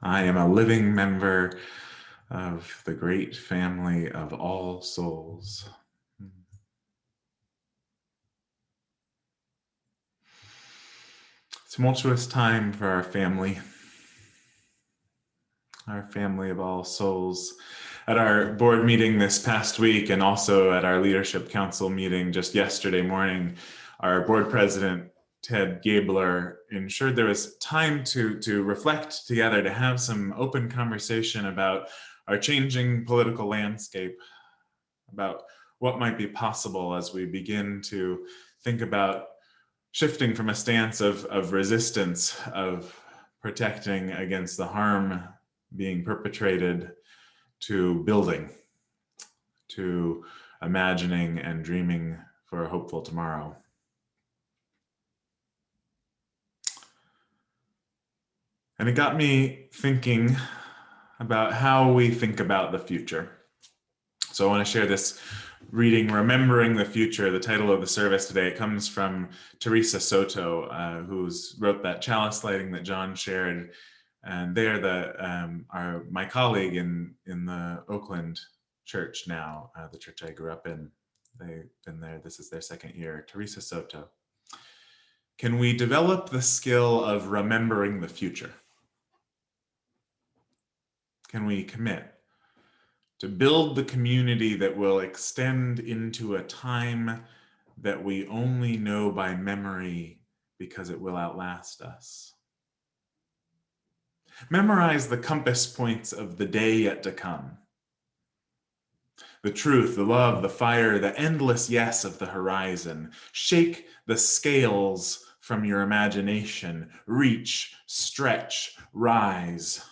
I am a living member of the great family of all souls. Tumultuous time for our family of all souls. At our board meeting this past week and also at our leadership council meeting just yesterday morning, our board president, Ted Gabler, ensured there was time to reflect together, to have some open conversation about our changing political landscape, about what might be possible as we begin to think about shifting from a stance of resistance, of protecting against the harm being perpetrated, to building, to imagining and dreaming for a hopeful tomorrow. And it got me thinking about how we think about the future. So I want to share this reading, Remembering the Future. The title of the service today, it comes from Teresa Soto, who's wrote that chalice lighting that John shared. And they're my colleague in the Oakland church now, the church I grew up in. They've been there, this is their second year. Teresa Soto. Can we develop the skill of remembering the future? Can we commit to build the community that will extend into a time that we only know by memory because it will outlast us? Memorize the compass points of the day yet to come. The truth, the love, the fire, the endless yes of the horizon. Shake the scales from your imagination. Reach, stretch, rise.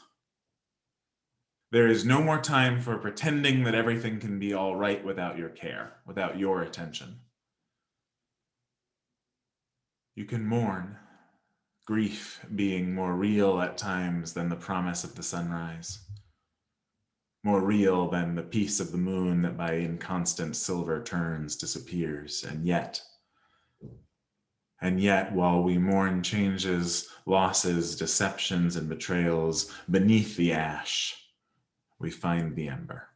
There is no more time for pretending that everything can be all right without your care, without your attention. You can mourn, grief being more real at times than the promise of the sunrise, more real than the peace of the moon that by inconstant silver turns disappears. And yet, while we mourn changes, losses, deceptions, and betrayals, beneath the ash, we find the ember.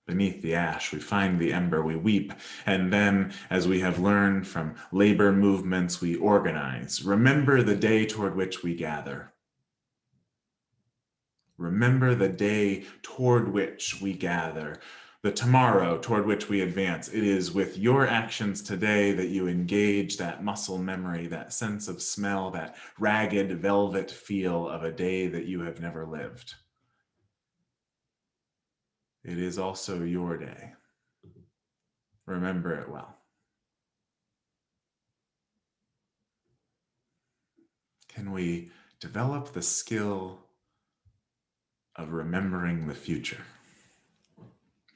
Beneath the ash, we find the ember, we weep, and then, as we have learned from labor movements, we organize. Remember the day toward which we gather. Remember the day toward which we gather, the tomorrow toward which we advance. It is with your actions today that you engage that muscle memory, that sense of smell, that ragged velvet feel of a day that you have never lived. It is also your day. Remember it well. Can we develop the skill of remembering the future?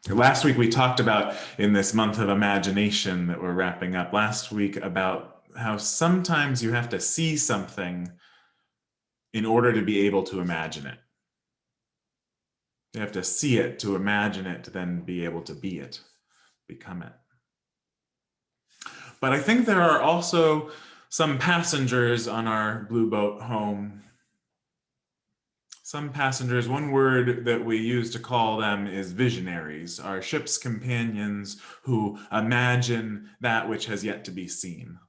Last week we talked about, in this month of imagination that we're wrapping up, last week about how sometimes you have to see something in order to be able to imagine it. You have to see it to imagine it, to then be able to be it, become it. But I think there are also some passengers on our blue boat home. Some passengers, one word that we use to call them is visionaries, our ship's companions who imagine that which has yet to be seen.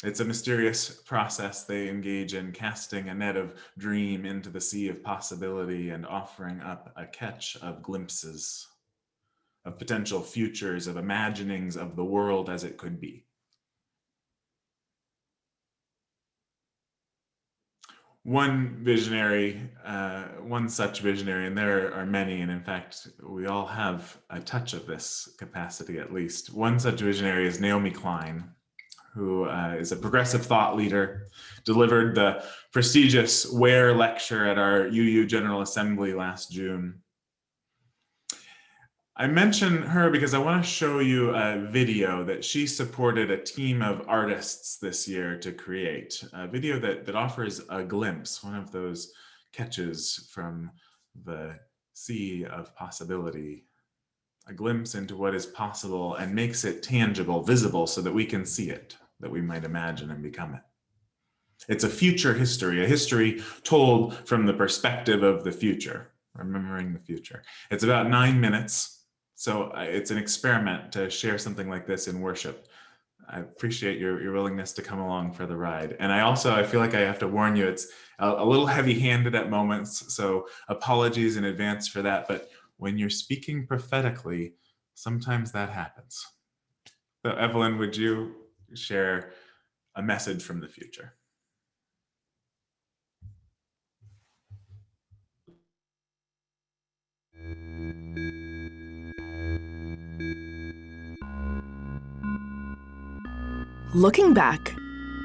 It's a mysterious process they engage in, casting a net of dream into the sea of possibility and offering up a catch of glimpses, of potential futures, of imaginings of the world as it could be. One such visionary, and there are many, and in fact, we all have a touch of this capacity at least. One such visionary is Naomi Klein, who is a progressive thought leader, delivered the prestigious Where lecture at our UU General Assembly last June. I mention her because I want to show you a video that she supported a team of artists this year to create, a video that offers a glimpse, one of those catches from the sea of possibility, a glimpse into what is possible and makes it tangible, visible, so that we can see it, that we might imagine and become it. It's a future history, a history told from the perspective of the future, remembering the future. It's about 9 minutes, so it's an experiment to share something like this in worship. I appreciate your willingness to come along for the ride. And I feel like I have to warn you, it's a little heavy-handed at moments, so apologies in advance for that. But when you're speaking prophetically, sometimes that happens. So Evelyn, would you share a message from the future? Looking back,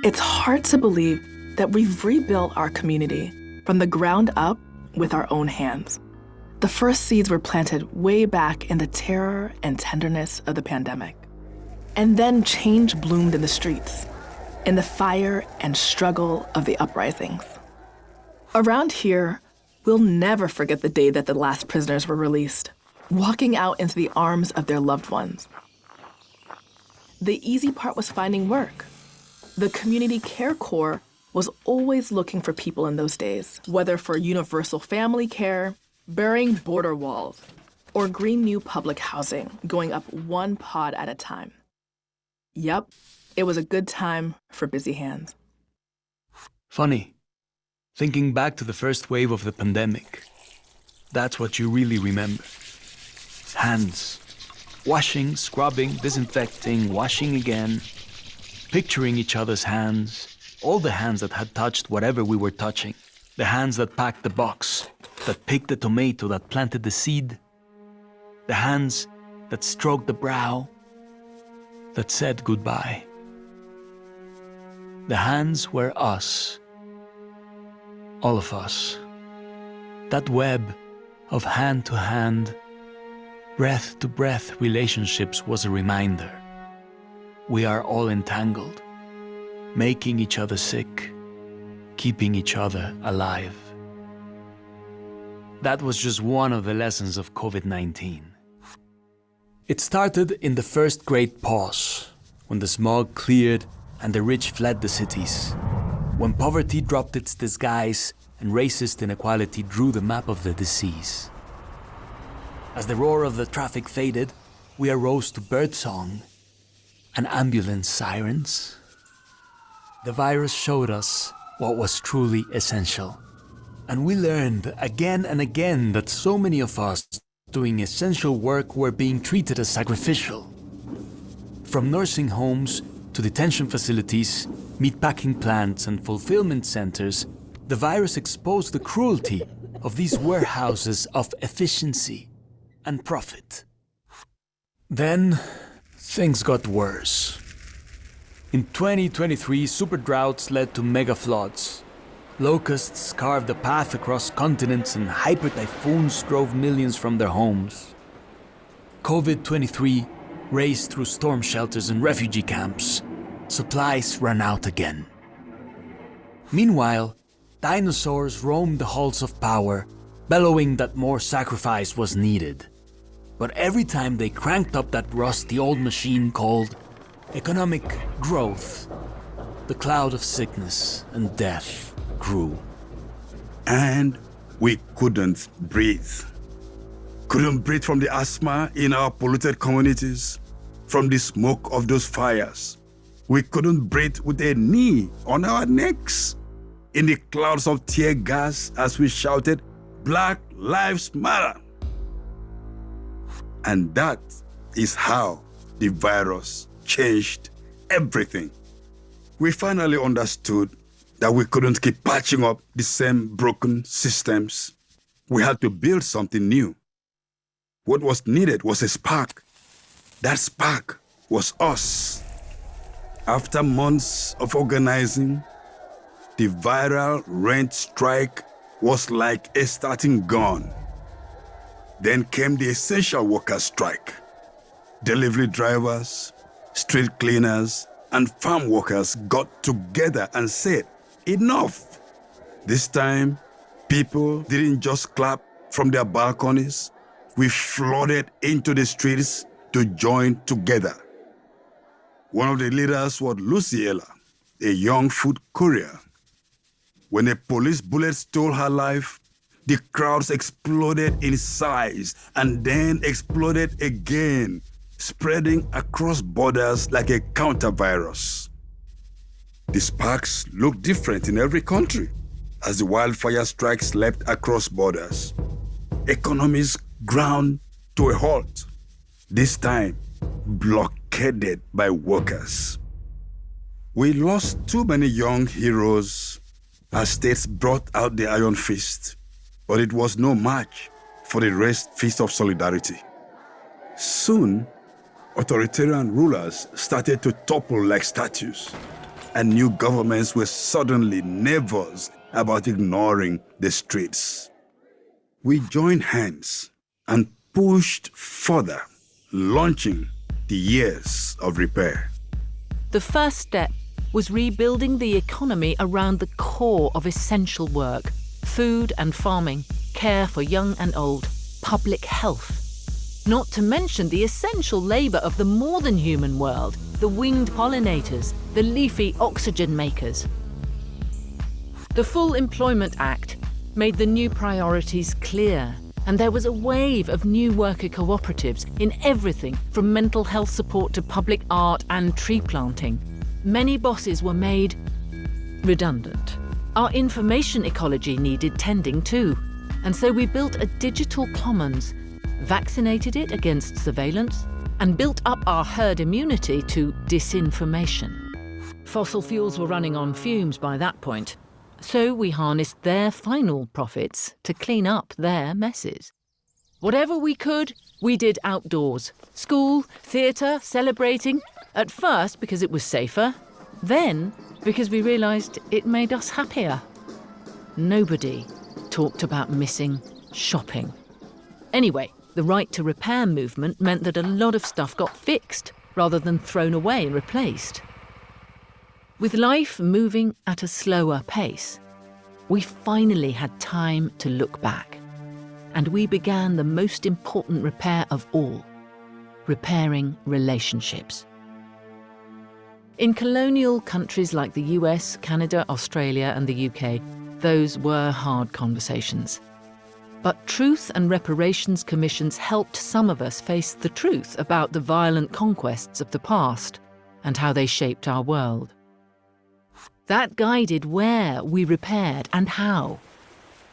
it's hard to believe that we've rebuilt our community from the ground up with our own hands. The first seeds were planted way back in the terror and tenderness of the pandemic. And then change bloomed in the streets, in the fire and struggle of the uprisings. Around here, we'll never forget the day that the last prisoners were released, walking out into the arms of their loved ones. The easy part was finding work. The Community Care Corps was always looking for people in those days, whether for universal family care, burying border walls, or green new public housing, going up one pod at a time. Yep, it was a good time for busy hands. Funny, thinking back to the first wave of the pandemic, that's what you really remember. Hands. Washing, scrubbing, disinfecting, washing again. Picturing each other's hands. All the hands that had touched whatever we were touching. The hands that packed the box, that picked the tomato, that planted the seed. The hands that stroked the brow, that said goodbye. The hands were us. All of us. That web of hand to hand, breath to breath relationships was a reminder. We are all entangled, making each other sick, keeping each other alive. That was just one of the lessons of COVID-19. It started in the first great pause, when the smog cleared and the rich fled the cities, when poverty dropped its disguise and racist inequality drew the map of the disease. As the roar of the traffic faded, we arose to birdsong and ambulance sirens. The virus showed us what was truly essential. And we learned again and again that so many of us doing essential work were being treated as sacrificial. From nursing homes to detention facilities, meatpacking plants and fulfillment centers, the virus exposed the cruelty of these warehouses of efficiency and profit. Then, things got worse. In 2023, super droughts led to mega floods. Locusts carved a path across continents and hyper typhoons drove millions from their homes. COVID-23 raced through storm shelters and refugee camps. Supplies ran out again. Meanwhile, dinosaurs roamed the halls of power, bellowing that more sacrifice was needed. But every time they cranked up that rusty old machine called economic growth, the cloud of sickness and death grew. And we couldn't breathe. Couldn't breathe from the asthma in our polluted communities, from the smoke of those fires. We couldn't breathe with a knee on our necks, in the clouds of tear gas as we shouted, "Black Lives Matter." And that is how the virus changed everything. We finally understood that we couldn't keep patching up the same broken systems. We had to build something new. What was needed was a spark. That spark was us. After months of organizing, the viral rent strike was like a starting gun. Then came the essential workers' strike. Delivery drivers, street cleaners, and farm workers got together and said, "Enough." This time, people didn't just clap from their balconies. We flooded into the streets to join together. One of the leaders was Luciela, a young food courier. When a police bullet stole her life, the crowds exploded in size and then exploded again, spreading across borders like a counter-virus. The sparks look different in every country as the wildfire strikes leapt across borders. Economies ground to a halt, this time blockaded by workers. We lost too many young heroes as states brought out the iron fist, but it was no match for the raised fist of solidarity. Soon, authoritarian rulers started to topple like statues, and new governments were suddenly nervous about ignoring the streets. We joined hands and pushed further, launching the years of repair. The first step was rebuilding the economy around the core of essential work: food and farming, care for young and old, public health. Not to mention the essential labor of the more than human world, the winged pollinators, the leafy oxygen makers. The Full Employment Act made the new priorities clear, and there was a wave of new worker cooperatives in everything from mental health support to public art and tree planting. Many bosses were made redundant. Our information ecology needed tending too, and so we built a digital commons, vaccinated it against surveillance, and built up our herd immunity to disinformation. Fossil fuels were running on fumes by that point, so we harnessed their final profits to clean up their messes. Whatever we could, we did outdoors. School, theatre, celebrating. At first because it was safer, then because we realised it made us happier. Nobody talked about missing shopping. Anyway, the right to repair movement meant that a lot of stuff got fixed rather than thrown away and replaced. With life moving at a slower pace, we finally had time to look back. And we began the most important repair of all: repairing relationships. In colonial countries like the US, Canada, Australia, and the UK, those were hard conversations. But truth and reparations commissions helped some of us face the truth about the violent conquests of the past and how they shaped our world. That guided where we repaired and how.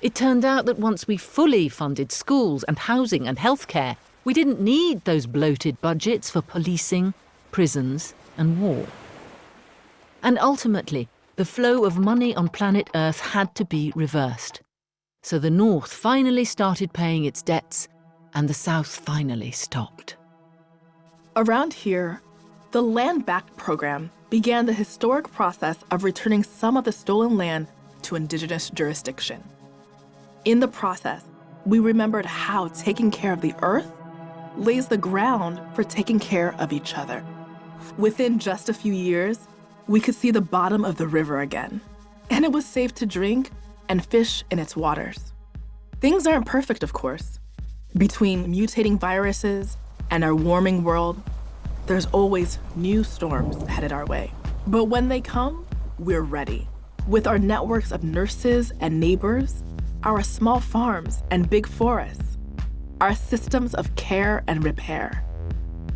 It turned out that once we fully funded schools and housing and healthcare, we didn't need those bloated budgets for policing, prisons, and war. And ultimately, the flow of money on planet Earth had to be reversed. So the North finally started paying its debts, and the South finally stopped. Around here, the Land Back program began the historic process of returning some of the stolen land to indigenous jurisdiction. In the process, we remembered how taking care of the earth lays the ground for taking care of each other. Within just a few years, we could see the bottom of the river again, and it was safe to drink and fish in its waters. Things aren't perfect, of course. Between mutating viruses and our warming world, there's always new storms headed our way. But when they come, we're ready. With our networks of nurses and neighbors, our small farms and big forests, our systems of care and repair.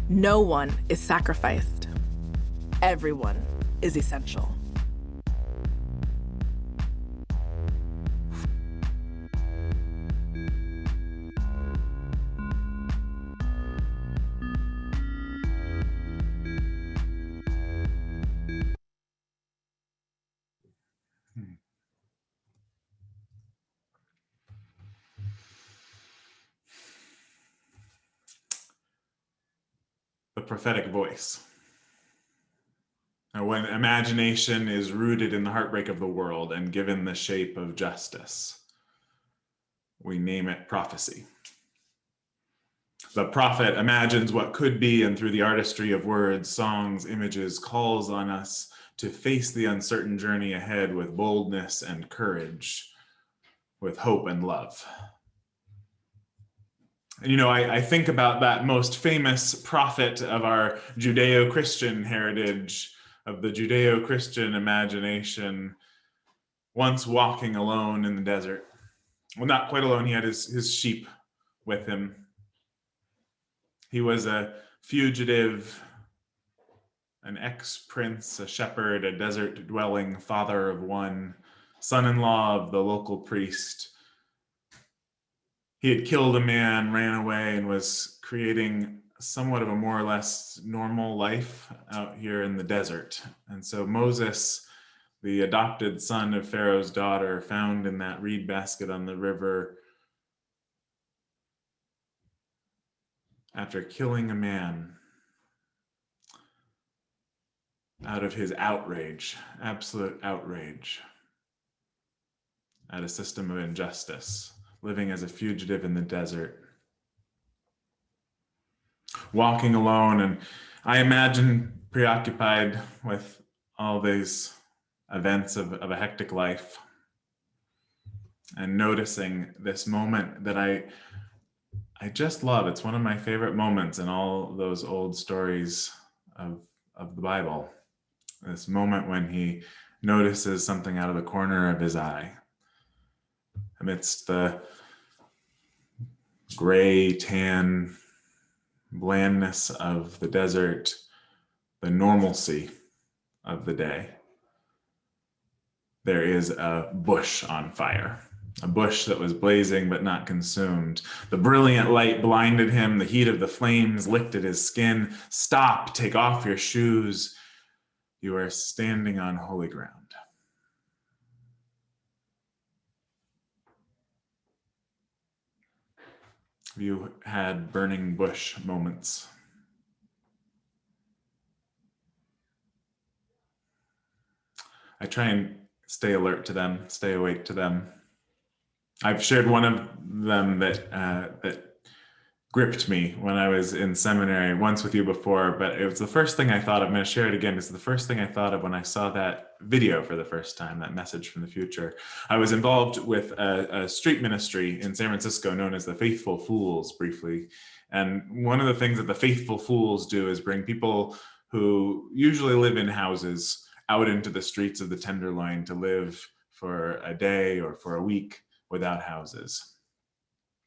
No one is sacrificed. Everyone is essential. The prophetic voice. Now, when imagination is rooted in the heartbreak of the world and given the shape of justice, we name it prophecy. The prophet imagines what could be, and through the artistry of words, songs, images, calls on us to face the uncertain journey ahead with boldness and courage, with hope and love. And, you know, I think about that most famous prophet of our Judeo-Christian heritage, of the Judeo-Christian imagination, once walking alone in the desert. Well, not quite alone, he had his sheep with him. He was a fugitive, an ex-prince, a shepherd, a desert-dwelling father of one, son-in-law of the local priest. He had killed a man, ran away, and was creating somewhat of a more or less normal life out here in the desert. And so Moses, the adopted son of Pharaoh's daughter, found in that reed basket on the river, after killing a man out of his outrage, absolute outrage at a system of injustice, living as a fugitive in the desert, walking alone. And I imagine preoccupied with all these events of a hectic life, and noticing this moment that I just love. It's one of my favorite moments in all those old stories of the Bible. This moment when he notices something out of the corner of his eye. Amidst the gray, tan blandness of the desert, the normalcy of the day, there is a bush on fire. A bush that was blazing but not consumed. The brilliant light blinded him. The heat of the flames licked at his skin. Stop, take off your shoes. You are standing on holy ground. Have you had burning bush moments? I try and stay alert to them, stay awake to them. I've shared one of them that gripped me when I was in seminary once with you before, but it was the first thing I thought of. I'm going to share it again. It's the first thing I thought of when I saw that video for the first time, that message from the future. I was involved with a street ministry in San Francisco known as the Faithful Fools, briefly. And one of the things that the Faithful Fools do is bring people who usually live in houses out into the streets of the Tenderloin to live for a day or for a week without houses.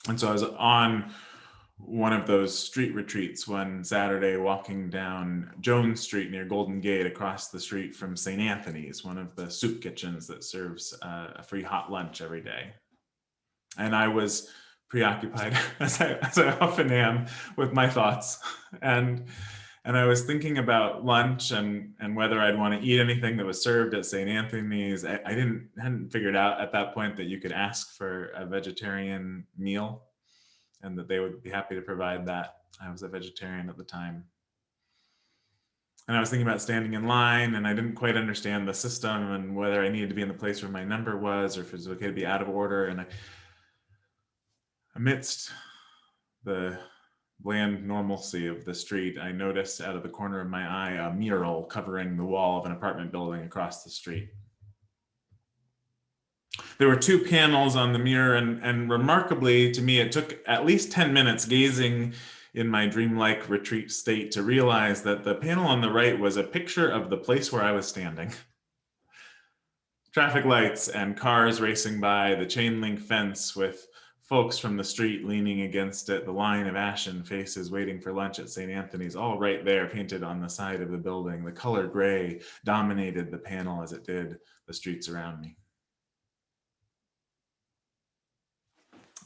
And so I was on one of those street retreats one Saturday, walking down Jones Street near Golden Gate, across the street from St. Anthony's, one of the soup kitchens that serves a free hot lunch every day. And I was preoccupied, as I often am, with my thoughts. And I was thinking about lunch and whether I'd want to eat anything that was served at St. Anthony's. I hadn't figured out at that point that you could ask for a vegetarian meal and that they would be happy to provide that. I was a vegetarian at the time. And I was thinking about standing in line, and I didn't quite understand the system and whether I needed to be in the place where my number was or if it was okay to be out of order. And amidst the bland normalcy of the street, I noticed out of the corner of my eye a mural covering the wall of an apartment building across the street. There were two panels on the mirror, and remarkably to me, it took at least 10 minutes gazing in my dreamlike retreat state to realize that the panel on the right was a picture of the place where I was standing. Traffic lights and cars racing by, the chain link fence with folks from the street leaning against it, the line of ashen faces waiting for lunch at St. Anthony's, all right there painted on the side of the building. The color gray dominated the panel as it did the streets around me.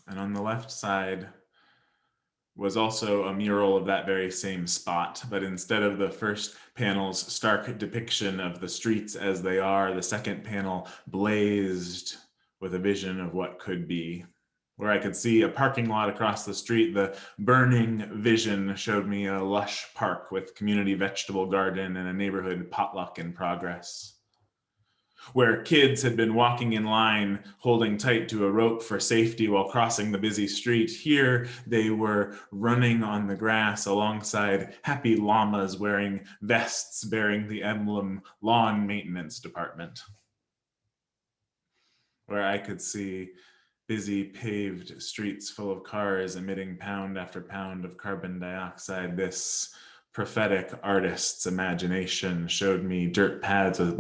And on the left side was also a mural of that very same spot, but instead of the first panel's stark depiction of the streets as they are, the second panel blazed with a vision of what could be. Where I could see a parking lot across the street, the burning vision showed me a lush park with community vegetable garden and a neighborhood potluck in progress. Where kids had been walking in line, holding tight to a rope for safety while crossing the busy street, here they were running on the grass alongside happy llamas wearing vests bearing the emblem Lawn Maintenance Department. Where I could see busy paved streets full of cars emitting pound after pound of carbon dioxide, this prophetic artist's imagination showed me dirt paths with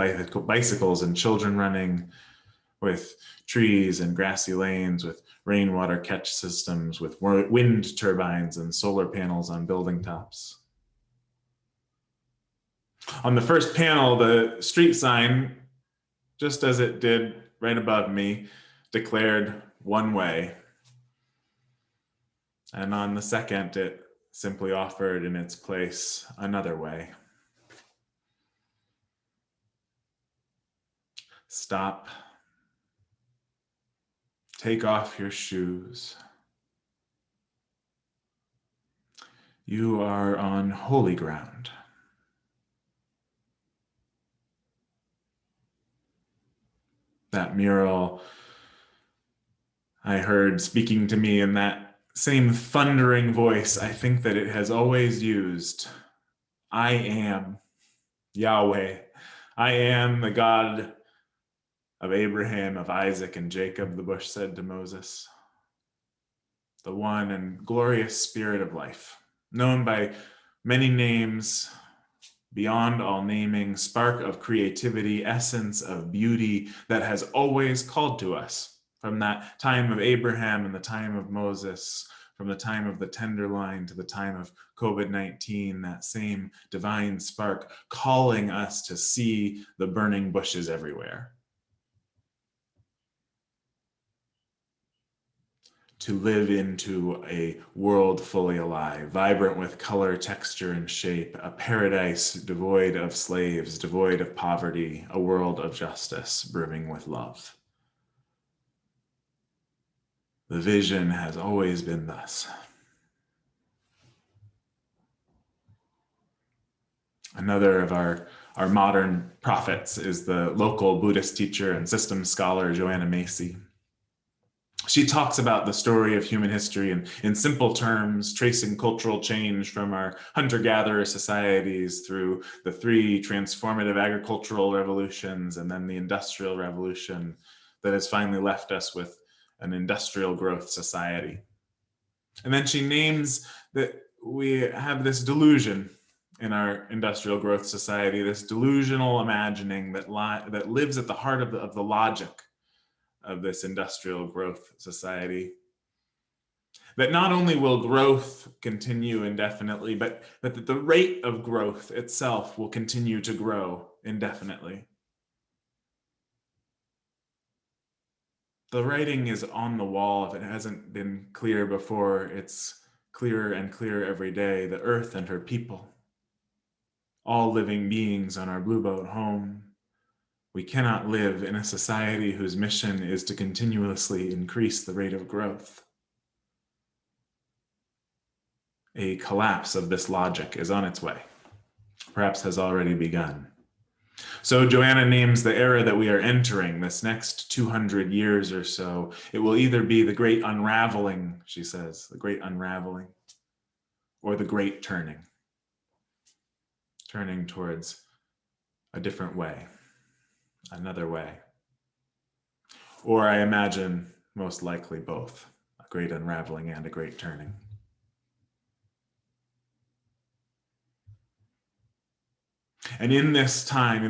bicycles and children running, with trees and grassy lanes, with rainwater catch systems, with wind turbines and solar panels on building tops. On the first panel, the street sign, just as it did right above me, declared one way. And on the second, it simply offered in its place another way. Stop. Take off your shoes. You are on holy ground. That mural I heard speaking to me in that same thundering voice I think that it has always used. I am Yahweh. I am the God of Abraham, of Isaac, and Jacob, the bush said to Moses. The one and glorious spirit of life, known by many names, beyond all naming, spark of creativity, essence of beauty that has always called to us from that time of Abraham and the time of Moses, from the time of the Tenderloin to the time of COVID-19, that same divine spark calling us to see the burning bushes everywhere. To live into a world fully alive, vibrant with color, texture, and shape, a paradise devoid of slaves, devoid of poverty, a world of justice, brimming with love. The vision has always been thus. Another of our modern prophets is the local Buddhist teacher and systems scholar, Joanna Macy. She talks about the story of human history in simple terms, tracing cultural change from our hunter-gatherer societies through the three transformative agricultural revolutions and then the Industrial Revolution that has finally left us with an industrial growth society. And then she names that we have this delusion in our industrial growth society, this delusional imagining that lives at the heart of the logic of this industrial growth society. That not only will growth continue indefinitely, but that the rate of growth itself will continue to grow indefinitely. The writing is on the wall. If it hasn't been clear before, it's clearer and clearer every day. The earth and her people, all living beings on our blue boat home. We cannot live in a society whose mission is to continuously increase the rate of growth. A collapse of this logic is on its way, perhaps has already begun. So Joanna names the era that we are entering, this next 200 years or so. It will either be the great unraveling, she says, the great unraveling, or the great turning towards a different way, another way. Or I imagine most likely both, a great unraveling and a great turning. And in this time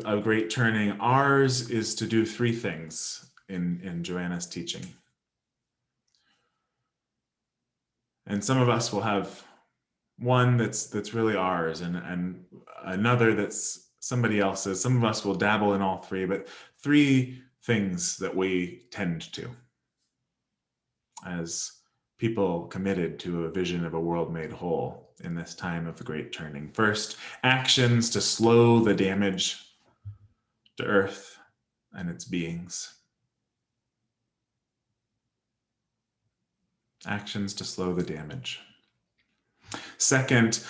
of great turning, ours is to do three things in Joanna's teaching. And some of us will have one that's really ours and another that's somebody else's. Some of us will dabble in all three, but three things that we tend to as people committed to a vision of a world made whole in this time of the great turning. First, actions to slow the damage to Earth and its beings. Actions to slow the damage. Second,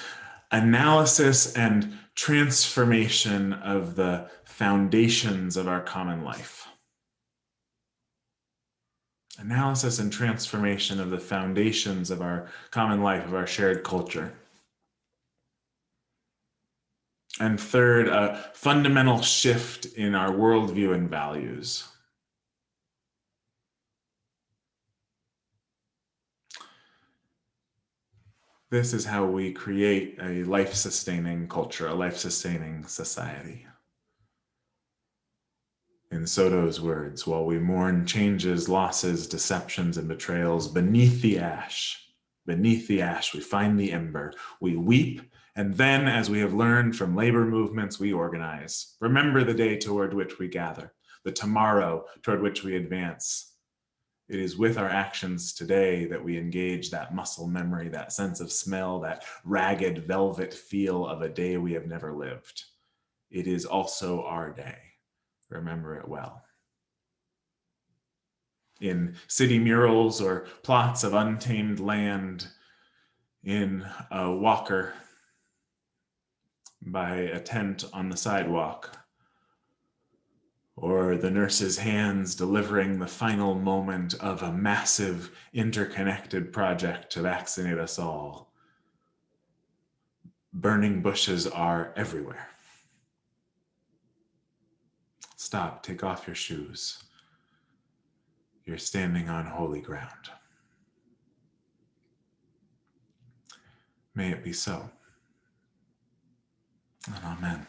analysis and transformation of the foundations of our common life. Analysis and transformation of the foundations of our common life, of our shared culture. And third, a fundamental shift in our worldview and values. This is how we create a life-sustaining culture, a life-sustaining society. In Soto's words, while we mourn changes, losses, deceptions, and betrayals, beneath the ash, we find the ember. We weep, and then, as we have learned from labor movements, we organize. Remember the day toward which we gather, the tomorrow toward which we advance. It is with our actions today that we engage that muscle memory, that sense of smell, that ragged velvet feel of a day we have never lived. It is also our day. Remember it well. In city murals or plots of untamed land, in a walker by a tent on the sidewalk, or the nurse's hands delivering the final moment of a massive interconnected project to vaccinate us all. Burning bushes are everywhere. Stop, take off your shoes. You're standing on holy ground. May it be so. And amen.